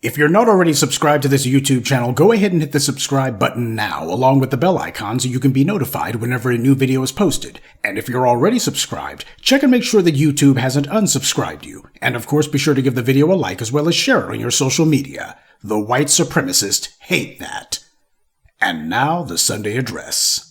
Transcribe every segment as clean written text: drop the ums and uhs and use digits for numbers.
If you're not already subscribed to this YouTube channel, go ahead and hit the subscribe button now, along with the bell icon so you can be notified whenever a new video is posted. And if you're already subscribed, check and make sure that YouTube hasn't unsubscribed you. And of course, be sure to give the video a like as well as share it on your social media. The white supremacists hate that. And now, the Sunday address.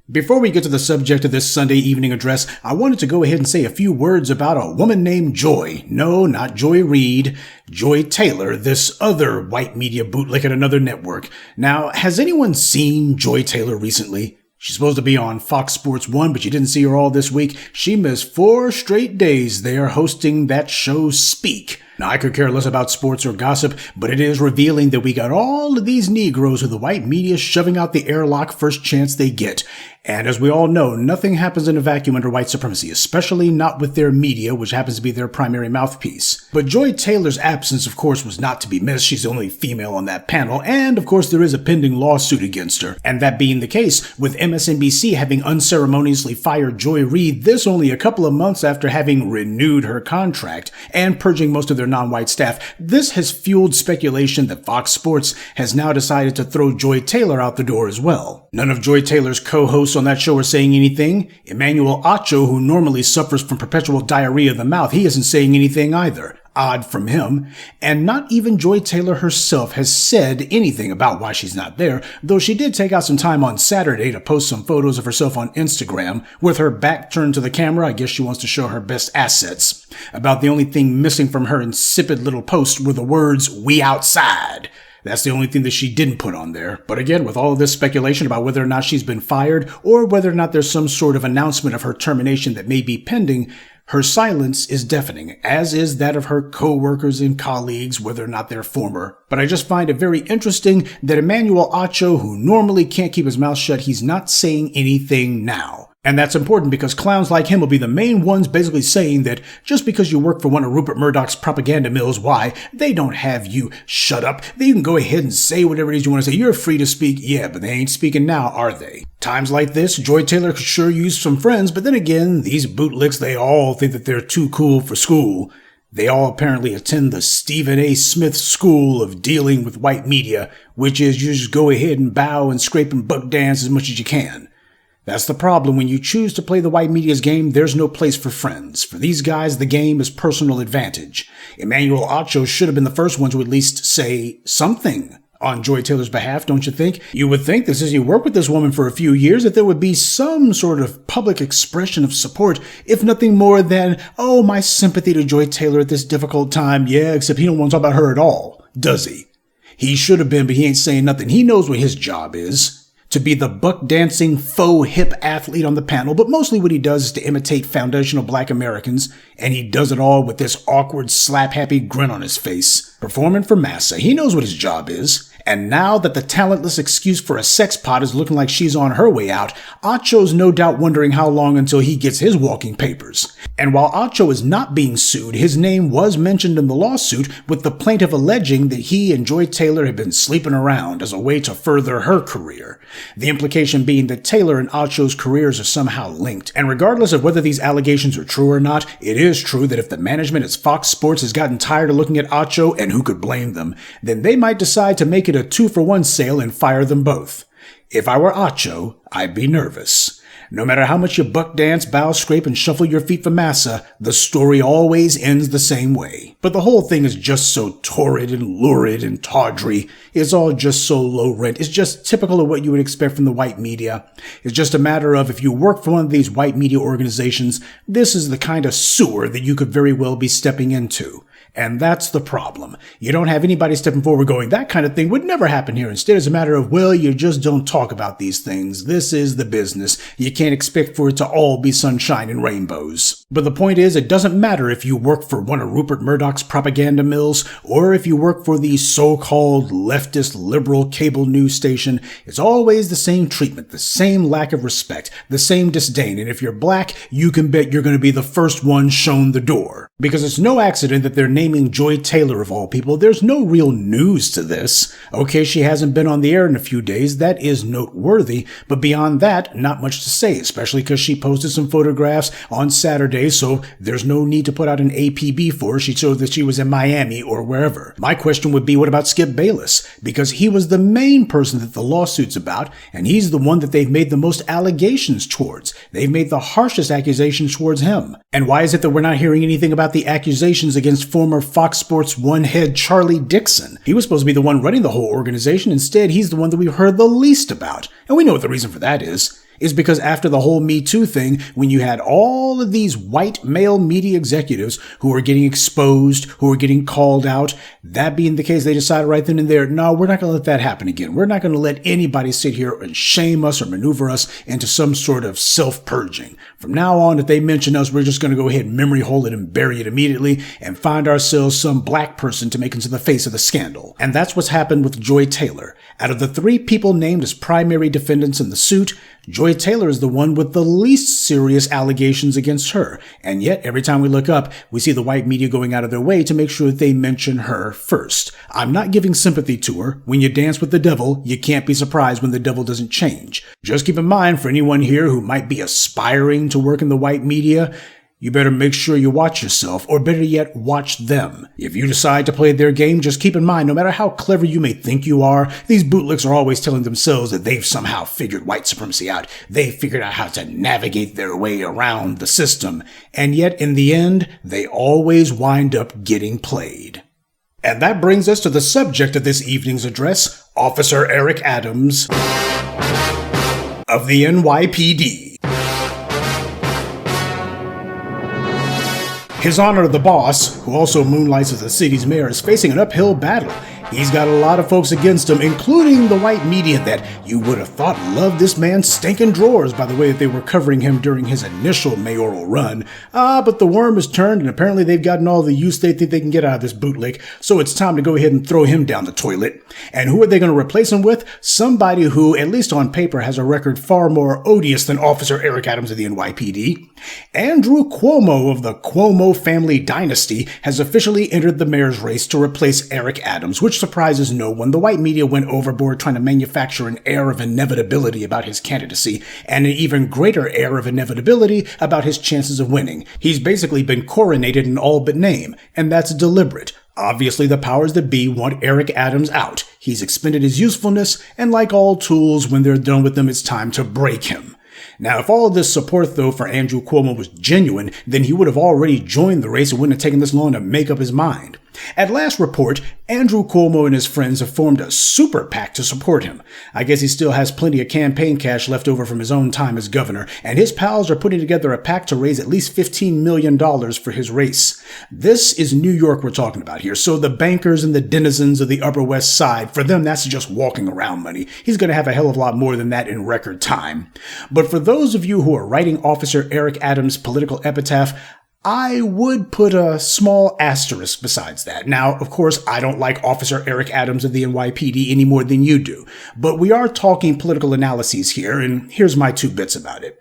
Before we get to the subject of this Sunday evening address, I wanted to go ahead and say a few words about a woman named Joy. No, not Joy Reid. Joy Taylor, this other white media bootlick at another network. Now, has anyone seen Joy Taylor recently? She's supposed to be on Fox Sports 1, but you didn't see her all this week. She missed 4 straight days there hosting that show Speak. Now, I could care less about sports or gossip, but it is revealing that we got all of these Negroes with the white media shoving out the airlock first chance they get. And as we all know, nothing happens in a vacuum under white supremacy, especially not with their media, which happens to be their primary mouthpiece. But Joy Taylor's absence, of course, was not to be missed. She's the only female on that panel, and of course there is a pending lawsuit against her. And that being the case, with MSNBC having unceremoniously fired Joy Reid, this only a couple of months after having renewed her contract and purging most of their non-white staff, this has fueled speculation that Fox Sports has now decided to throw Joy Taylor out the door as well. None of Joy Taylor's co-hosts on that show are saying anything. Emmanuel Acho, who normally suffers from perpetual diarrhea of the mouth, he isn't saying anything either. Odd from him. And not even Joy Taylor herself has said anything about why she's not there, though she did take out some time on Saturday to post some photos of herself on Instagram with her back turned to the camera. I guess she wants to show her best assets. About the only thing missing from her insipid little post were the words, "We outside." That's the only thing that she didn't put on there. But again, with all of this speculation about whether or not she's been fired or whether or not there's some sort of announcement of her termination that may be pending, her silence is deafening, as is that of her co-workers and colleagues, whether or not they're former. But I just find it very interesting that Emmanuel Acho, who normally can't keep his mouth shut, he's not saying anything now. And that's important because clowns like him will be the main ones basically saying that just because you work for one of Rupert Murdoch's propaganda mills, why, they don't have you shut up. You can go ahead and say whatever it is you want to say. You're free to speak. Yeah, but they ain't speaking now, are they? Times like this, Joy Taylor could sure use some friends, but then again, these bootlicks, they all think that they're too cool for school. They all apparently attend the Stephen A. Smith School of Dealing with White Media, which is you just go ahead and bow and scrape and buck dance as much as you can. That's the problem. When you choose to play the white media's game, there's no place for friends. For these guys, the game is personal advantage. Emmanuel Acho should have been the first one to at least say something on Joy Taylor's behalf, don't you think? You would think that since you worked with this woman for a few years, that there would be some sort of public expression of support, if nothing more than, oh, my sympathy to Joy Taylor at this difficult time. Yeah, except he don't want to talk about her at all, does he? He should have been, but he ain't saying nothing. He knows what his job is. To be the buck-dancing, faux-hip athlete on the panel, but mostly what he does is to imitate foundational black Americans, and he does it all with this awkward, slap-happy grin on his face. Performing for massa. He knows what his job is. And now that the talentless excuse for a sex pot is looking like she's on her way out, Acho's no doubt wondering how long until he gets his walking papers. And while Acho is not being sued, his name was mentioned in the lawsuit, with the plaintiff alleging that he and Joy Taylor had been sleeping around as a way to further her career. The implication being that Taylor and Acho's careers are somehow linked. And regardless of whether these allegations are true or not, it is true that if the management at Fox Sports has gotten tired of looking at Acho, and who could blame them, then they might decide to make it a 2-for-1 sale and fire them both. If I were Acho, I'd be nervous. No matter how much you buck dance, bow, scrape, and shuffle your feet for massa, the story always ends the same way. But the whole thing is just so torrid and lurid and tawdry. It's all just so low rent. It's just typical of what you would expect from the white media. It's just a matter of if you work for one of these white media organizations, this is the kind of sewer that you could very well be stepping into. And that's the problem. You don't have anybody stepping forward going, that kind of thing would never happen here. Instead, it's a matter of, well, you just don't talk about these things. This is the business. You can't expect for it to all be sunshine and rainbows. But the point is, it doesn't matter if you work for one of Rupert Murdoch's propaganda mills or if you work for the so-called leftist liberal cable news station. It's always the same treatment, the same lack of respect, the same disdain. And if you're black, you can bet you're going to be the first one shown the door. Because it's no accident that their name naming Joy Taylor of all people, there's no real news to this. Okay, she hasn't been on the air in a few days. That is noteworthy. But beyond that, not much to say, especially because she posted some photographs on Saturday, so there's no need to put out an APB for her. She showed that she was in Miami or wherever. My question would be, what about Skip Bayless? Because he was the main person that the lawsuit's about, and he's the one that they've made the most allegations towards. They've made the harshest accusations towards him. And why is it that we're not hearing anything about the accusations against former Fox Sports One head Charlie Dixon? He was supposed to be the one running the whole organization. Instead, he's the one that we've heard the least about. And we know what the reason for that is because after the whole Me Too thing, when you had all of these white male media executives who were getting exposed, who were getting called out, that being the case, they decided right then and there, no, we're not going to let that happen again. We're not going to let anybody sit here and shame us or maneuver us into some sort of self-purging. From now on, if they mention us, we're just going to go ahead and memory hole it and bury it immediately and find ourselves some black person to make into the face of the scandal. And that's what's happened with Joy Taylor. Out of the 3 people named as primary defendants in the suit, Joy Taylor is the one with the least serious allegations against her. And yet, every time we look up, we see the white media going out of their way to make sure that they mention her first. I'm not giving sympathy to her. When you dance with the devil, you can't be surprised when the devil doesn't change. Just keep in mind, for anyone here who might be aspiring to work in the white media, you better make sure you watch yourself, or better yet, watch them. If you decide to play their game, just keep in mind, no matter how clever you may think you are, these bootlicks are always telling themselves that they've somehow figured white supremacy out. They figured out how to navigate their way around the system. And yet, in the end, they always wind up getting played. And that brings us to the subject of this evening's address, Officer Eric Adams of the NYPD. His Honor the Boss, who also moonlights as the city's mayor, is facing an uphill battle. He's got a lot of folks against him, including the white media that you would have thought loved this man's stinking drawers by the way that they were covering him during his initial mayoral run. But the worm has turned, and apparently they've gotten all the use they think they can get out of this bootlick, so it's time to go ahead and throw him down the toilet. And who are they going to replace him with? Somebody who, at least on paper, has a record far more odious than Officer Eric Adams of the NYPD. Andrew Cuomo of the Cuomo family dynasty has officially entered the mayor's race to replace Eric Adams, which surprises no one. The white media went overboard trying to manufacture an air of inevitability about his candidacy, and an even greater air of inevitability about his chances of winning. He's basically been coronated in all but name, and that's deliberate. Obviously, the powers that be want Eric Adams out. He's expended his usefulness, and like all tools, when they're done with them, it's time to break him. Now, if all of this support, though, for Andrew Cuomo was genuine, then he would have already joined the race and wouldn't have taken this long to make up his mind. At last report, Andrew Cuomo and his friends have formed a super PAC to support him. I guess he still has plenty of campaign cash left over from his own time as governor, and his pals are putting together a PAC to raise at least $15 million for his race. This is New York we're talking about here, so the bankers and the denizens of the Upper West Side, for them that's just walking around money. He's going to have a hell of a lot more than that in record time. But for those of you who are writing Officer Eric Adams' political epitaph, I would put a small asterisk besides that. Now, of course, I don't like Officer Eric Adams of the NYPD any more than you do, but we are talking political analyses here, and here's my 2 bits about it.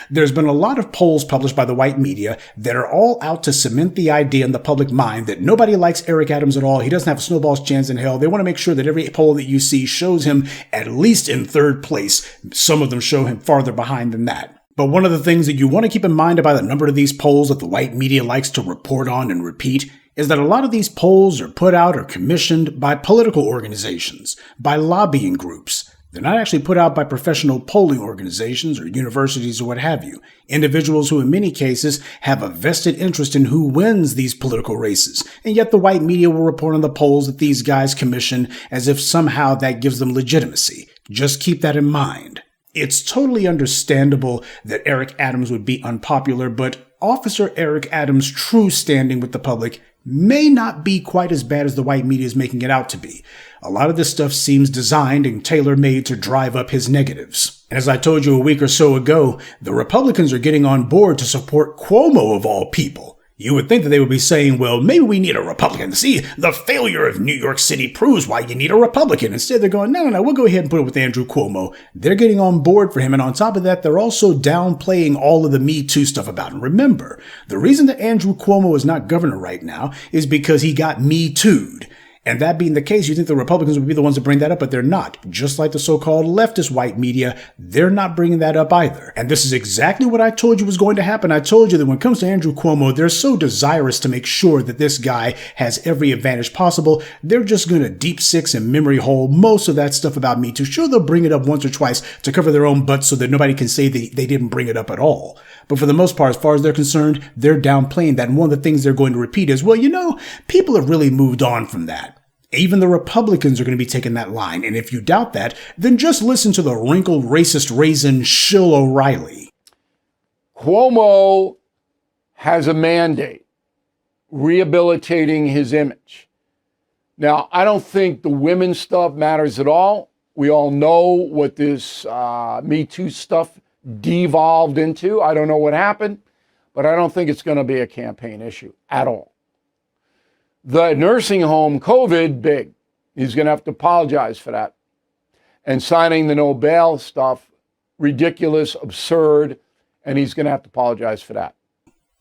There's been a lot of polls published by the white media that are all out to cement the idea in the public mind that nobody likes Eric Adams at all. He doesn't have a snowball's chance in hell. They want to make sure that every poll that you see shows him at least in 3rd place. Some of them show him farther behind than that. But one of the things that you want to keep in mind about a number of these polls that the white media likes to report on and repeat is that a lot of these polls are put out or commissioned by political organizations, by lobbying groups. They're not actually put out by professional polling organizations or universities or what have you. Individuals who in many cases have a vested interest in who wins these political races. And yet the white media will report on the polls that these guys commission as if somehow that gives them legitimacy. Just keep that in mind. It's totally understandable that Eric Adams would be unpopular, but Officer Eric Adams' true standing with the public may not be quite as bad as the white media is making it out to be. A lot of this stuff seems designed and tailor-made to drive up his negatives. And as I told you a week or so ago, the Republicans are getting on board to support Cuomo of all people. You would think that they would be saying, well, maybe we need a Republican. See, the failure of New York City proves why you need a Republican. Instead, they're going, no, we'll go ahead and put it with Andrew Cuomo. They're getting on board for him. And on top of that, they're also downplaying all of the Me Too stuff about him. Remember, the reason that Andrew Cuomo is not governor right now is because he got Me Too'd. And that being the case, you think the Republicans would be the ones to bring that up, but they're not. Just like the so-called leftist white media, they're not bringing that up either. And this is exactly what I told you was going to happen. I told you that when it comes to Andrew Cuomo, they're so desirous to make sure that this guy has every advantage possible. They're just going to deep six and memory hole most of that stuff about Me Too. Sure, they'll bring it up once or twice to cover their own butts so that nobody can say they didn't bring it up at all. But for the most part, as far as they're concerned, they're downplaying that. And one of the things they're going to repeat is, well, people have really moved on from that. Even the Republicans are going to be taking that line. And if you doubt that, then just listen to the wrinkled racist raisin Shill O'Reilly. Cuomo has a mandate rehabilitating his image. Now, I don't think the women's stuff matters at all. We all know what this Me Too stuff devolved into. I don't know what happened, but I don't think it's going to be a campaign issue at all. The nursing home COVID, big. He's going to have to apologize for that. And signing the no bail stuff, ridiculous, absurd, and he's going to have to apologize for that.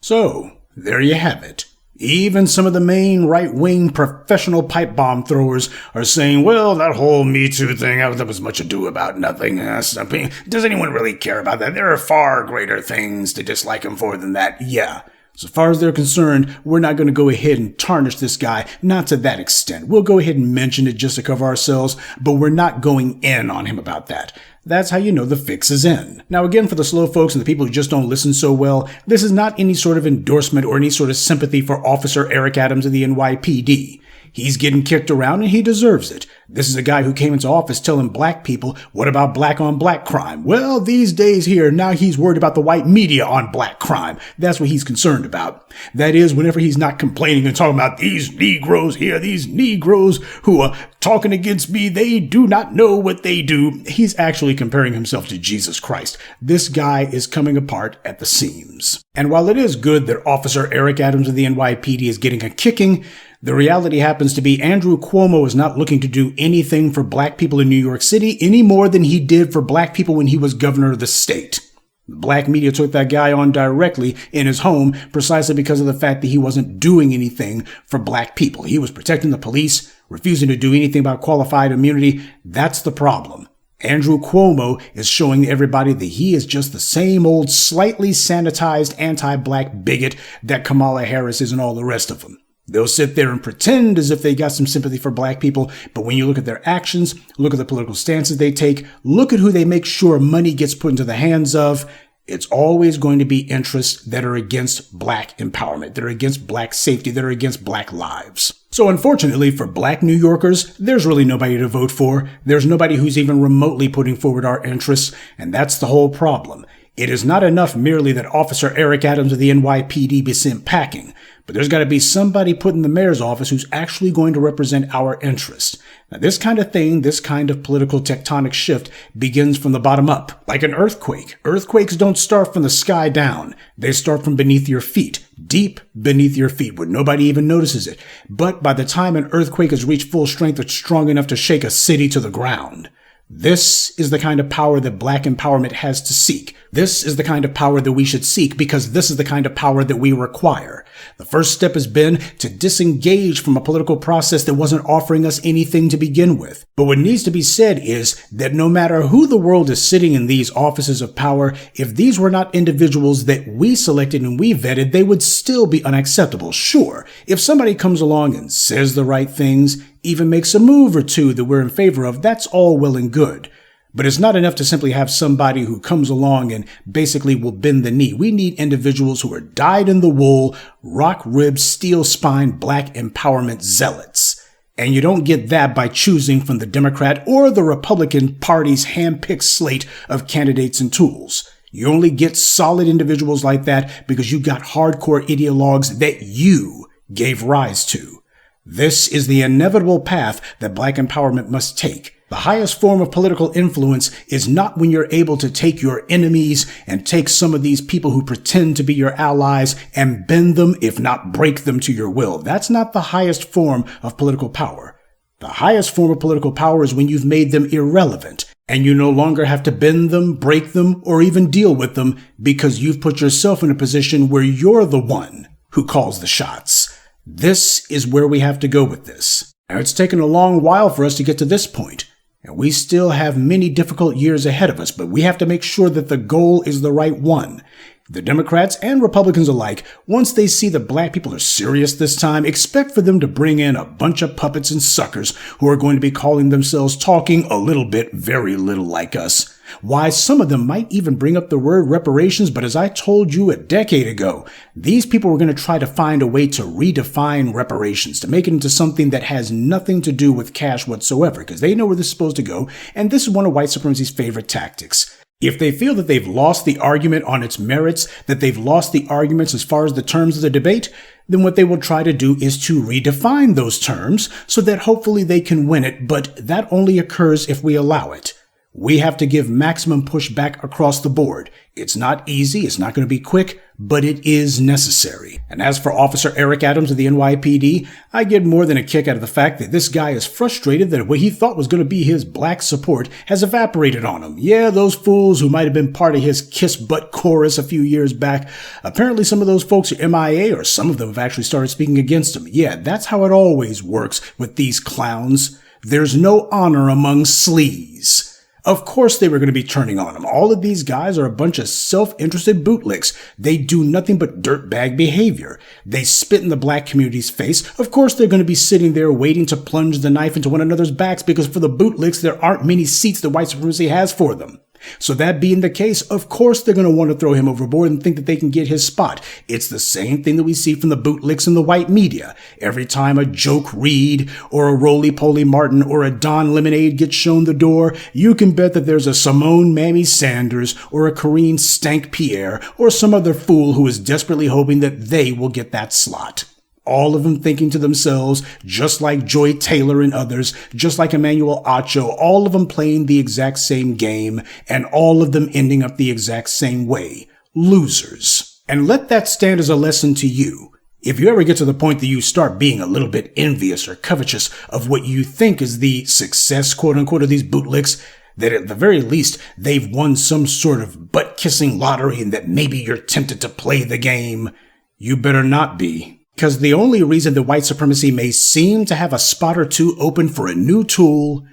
So, there you have it. Even some of the main right-wing professional pipe bomb throwers are saying, well, that whole Me Too thing, that was much ado about nothing. Does anyone really care about that? There are far greater things to dislike him for than that. Yeah. So far as they're concerned, we're not going to go ahead and tarnish this guy, not to that extent. We'll go ahead and mention it just to cover ourselves, but we're not going in on him about that. That's how you know the fix is in. Now again, for the slow folks and the people who just don't listen so well, this is not any sort of endorsement or any sort of sympathy for Officer Eric Adams of the NYPD. He's getting kicked around and he deserves it. This is a guy who came into office telling black people, what about black on black crime? Well, these days here, now he's worried about the white media on black crime. That's what he's concerned about. That is, whenever he's not complaining and talking about these Negroes here, these Negroes who are talking against me, they do not know what they do. He's actually comparing himself to Jesus Christ. This guy is coming apart at the seams. And while it is good that Officer Eric Adams of the NYPD is getting a kicking, the reality happens to be Andrew Cuomo is not looking to do anything for black people in New York City any more than he did for black people when he was governor of the state. The black media took that guy on directly in his home precisely because of the fact that he wasn't doing anything for black people. He was protecting the police, refusing to do anything about qualified immunity. That's the problem. Andrew Cuomo is showing everybody that he is just the same old slightly sanitized anti-black bigot that Kamala Harris is and all the rest of them. They'll sit there and pretend as if they got some sympathy for black people, but when you look at their actions, look at the political stances they take, look at who they make sure money gets put into the hands of, it's always going to be interests that are against black empowerment, that are against black safety, that are against black lives. So unfortunately for black New Yorkers, there's really nobody to vote for. There's nobody who's even remotely putting forward our interests, and that's the whole problem. It is not enough merely that Officer Eric Adams of the NYPD be sent packing, but there's got to be somebody put in the mayor's office who's actually going to represent our interests. Now, this kind of thing, this kind of political tectonic shift begins from the bottom up, like an earthquake. Earthquakes don't start from the sky down. They start from beneath your feet, deep beneath your feet, where nobody even notices it. But by the time an earthquake has reached full strength, it's strong enough to shake a city to the ground. This is the kind of power that black empowerment has to seek. This is the kind of power that we should seek because this is the kind of power that we require. The first step has been to disengage from a political process that wasn't offering us anything to begin with. But what needs to be said is that no matter who the world is sitting in these offices of power, if these were not individuals that we selected and we vetted, they would still be unacceptable. Sure, if somebody comes along and says the right things, even makes a move or two that we're in favor of, that's all well and good. But it's not enough to simply have somebody who comes along and basically will bend the knee. We need individuals who are dyed-in-the-wool, rock-ribbed, steel-spined black empowerment zealots. And you don't get that by choosing from the Democrat or the Republican Party's hand-picked slate of candidates and tools. You only get solid individuals like that because you got hardcore ideologues that you gave rise to. This is the inevitable path that black empowerment must take. The highest form of political influence is not when you're able to take your enemies and take some of these people who pretend to be your allies and bend them, if not break them to your will. That's not the highest form of political power. The highest form of political power is when you've made them irrelevant and you no longer have to bend them, break them, or even deal with them because you've put yourself in a position where you're the one who calls the shots. This is where we have to go with this. Now, it's taken a long while for us to get to this point. And we still have many difficult years ahead of us, but we have to make sure that the goal is the right one. The Democrats and Republicans alike, once they see that black people are serious this time, expect for them to bring in a bunch of puppets and suckers who are going to be calling themselves talking a little bit, very little like us. Why, some of them might even bring up the word reparations, but as I told you a decade ago, these people were going to try to find a way to redefine reparations, to make it into something that has nothing to do with cash whatsoever, because they know where this is supposed to go, and this is one of white supremacy's favorite tactics. If they feel that they've lost the argument on its merits, that they've lost the arguments as far as the terms of the debate, then what they will try to do is to redefine those terms so that hopefully they can win it, but that only occurs if we allow it. We have to give maximum pushback across the board. It's not easy, it's not going to be quick, but it is necessary. And as for Officer Eric Adams of the NYPD, I get more than a kick out of the fact that this guy is frustrated that what he thought was going to be his black support has evaporated on him. Yeah, those fools who might have been part of his Kiss Butt chorus a few years back, apparently some of those folks are MIA, or some of them have actually started speaking against him. Yeah, that's how it always works with these clowns. There's no honor among sleaze. Of course they were going to be turning on him. All of these guys are a bunch of self-interested bootlicks. They do nothing but dirtbag behavior. They spit in the black community's face. Of course they're going to be sitting there waiting to plunge the knife into one another's backs because for the bootlicks there aren't many seats that white supremacy has for them. So that being the case, of course they're going to want to throw him overboard and think that they can get his spot. It's the same thing that we see from the bootlicks in the white media. Every time a Joke Reed or a Roly-Poly Martin or a Don Lemonade gets shown the door, you can bet that there's a Simone Mammy Sanders or a Corinne Stank Pierre or some other fool who is desperately hoping that they will get that slot. All of them thinking to themselves, just like Joy Taylor and others, just like Emmanuel Acho, all of them playing the exact same game, and all of them ending up the exact same way. Losers. And let that stand as a lesson to you. If you ever get to the point that you start being a little bit envious or covetous of what you think is the success, quote unquote, of these bootlicks, that at the very least they've won some sort of butt-kissing lottery and that maybe you're tempted to play the game, you better not be. Because the only reason that white supremacy may seem to have a spot or two open for a new tool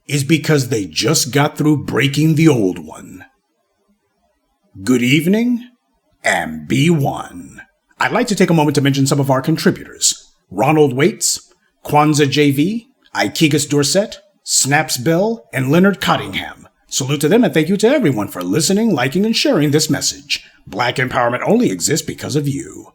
is because they just got through breaking the old one. Good evening, and be one. I'd like to take a moment to mention some of our contributors. Ronald Waits, Kwanzaa JV, Ikegas Dorset, Snaps Bell, and Leonard Cottingham. Salute to them and thank you to everyone for listening, liking, and sharing this message. Black empowerment only exists because of you.